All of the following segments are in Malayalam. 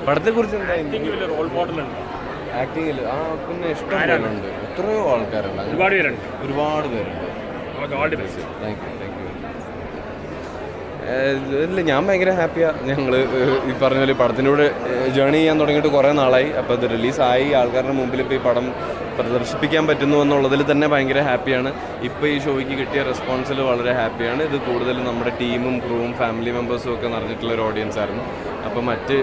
പടത്തെക്കുറിച്ച് എന്താ റോൾ മോഡലുണ്ട് ആക്ടിങ്ങിൽ? ആ പിന്നെ ഇഷ്ടം പോലെ ഉണ്ട്. എത്രയോ ആൾക്കാരുണ്ട്, ഒരുപാട് പേരുണ്ട്. Thank you. ഇല്ല, ഞാൻ ഭയങ്കര ഹാപ്പിയാണ്. ഞങ്ങൾ ഈ പറഞ്ഞ പോലെ പടത്തിനൂടെ ജേണി ചെയ്യാൻ തുടങ്ങിയിട്ട് കുറേ നാളായി. അപ്പോൾ ഇത് റിലീസായി ആൾക്കാരുടെ മുമ്പിൽ ഇപ്പോൾ ഈ പടം പ്രദർശിപ്പിക്കാൻ പറ്റുന്നു എന്നുള്ളതിൽ തന്നെ ഭയങ്കര ഹാപ്പിയാണ്. ഇപ്പോൾ ഈ ഷോയ്ക്ക് കിട്ടിയ റെസ്പോൺസിൽ വളരെ ഹാപ്പിയാണ്. ഇത് കൂടുതലും നമ്മുടെ ടീമും ക്രൂവും ഫാമിലി മെമ്പേഴ്സും ഒക്കെ നിറഞ്ഞിട്ടുള്ളൊരു ഓഡിയൻസ് ആയിരുന്നു. അപ്പോൾ മറ്റ്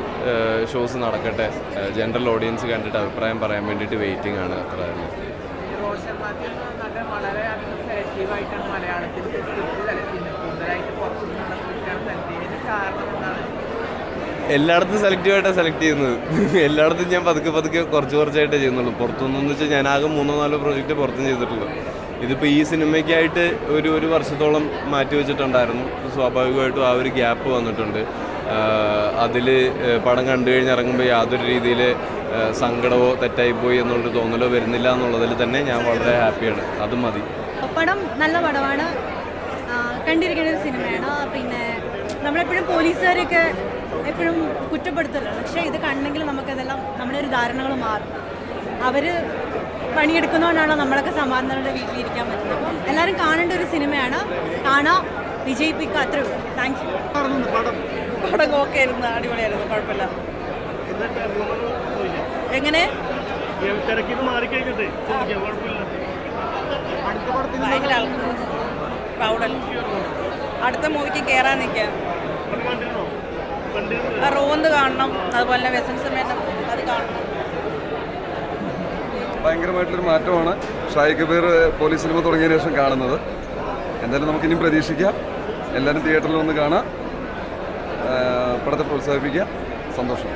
ഷോസ് നടക്കട്ടെ, ജനറൽ ഓഡിയൻസ് കണ്ടിട്ട് അഭിപ്രായം പറയാൻ വേണ്ടിയിട്ട് വെയിറ്റിംഗ് ആണ്. അത്ര തന്നെ. എല്ലായിടത്തും സെലക്റ്റീവായിട്ടാണ് സെലക്ട് ചെയ്യുന്നത്. എല്ലായിടത്തും ഞാൻ പതുക്കെ കുറച്ചായിട്ടേ ചെയ്യുന്നുള്ളൂ. പുറത്തുനിന്ന് വെച്ചാൽ ഞാൻ ആകെ 3-4 പ്രോജക്റ്റ് പുറത്തും ചെയ്തിട്ടുള്ളൂ. ഇതിപ്പോൾ ഈ സിനിമയ്ക്കായിട്ട് ഒരു വർഷത്തോളം മാറ്റി വെച്ചിട്ടുണ്ടായിരുന്നു. സ്വാഭാവികമായിട്ടും ആ ഒരു ഗ്യാപ്പ് വന്നിട്ടുണ്ട്. അതിൽ പടം കണ്ടു കഴിഞ്ഞ് ഇറങ്ങുമ്പോൾ യാതൊരു രീതിയിൽ സങ്കടമോ തെറ്റായിപ്പോയി എന്നുള്ളൊരു തോന്നലോ വരുന്നില്ല എന്നുള്ളതിൽ തന്നെ ഞാൻ വളരെ ഹാപ്പിയാണ്. അത് മതി. പടം നല്ല പടമാണ്, കണ്ടിരിക്കുന്ന ഒരു സിനിമയാണ്. പിന്നെ നമ്മളെപ്പോഴും പോലീസുകാരെയൊക്കെ എപ്പോഴും കുറ്റപ്പെടുത്തല്ലോ, പക്ഷേ ഇത് കണ്ടെങ്കിൽ നമുക്കതെല്ലാം നമ്മുടെ ഒരു ധാരണകൾ മാറും. അവർ പണിയെടുക്കുന്നതുകൊണ്ടാണോ നമ്മളൊക്കെ സമാധാനത്തോടെ വീട്ടിലിരിക്കാൻ പറ്റുന്നത്. അപ്പം എല്ലാവരും കാണേണ്ട ഒരു സിനിമയാണ്, കാണാം, വിജയിപ്പിക്കുക, അത്രേ ഉള്ളൂ. Thank you. പടം ഓക്കെ ആയിരുന്നു, അടിപൊളിയായിരുന്നു, കുഴപ്പമില്ല. എങ്ങനെ ഭയങ്കര ക്രൗഡല്ല. അടുത്ത മൂവിക്ക് കയറാൻ നിൽക്കാം. റോന്ത് കാണണം, അതുപോലെ തന്നെ വെസൻസ് മേനം അത് കാണണം. ഭയങ്കരമായിട്ടൊരു മാറ്റമാണ് ഷായി കബീർ പോലീസ് സിനിമ തുടങ്ങിയതിന് ശേഷം കാണുന്നത്. എന്തായാലും നമുക്കിനിയും പ്രതീക്ഷിക്കാം. എല്ലാവരും തിയേറ്ററിൽ വന്ന് കാണാം, പടത്തെ പ്രോത്സാഹിപ്പിക്കുക. സന്തോഷം.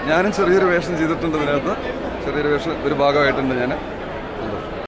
ഞാനും ചെറിയൊരു വേഷം ചെയ്തിട്ടുണ്ട് ഇതിനകത്ത്, ചെറിയൊരു വേഷം ഒരു ഭാഗമായിട്ടുണ്ട് ഞാൻ.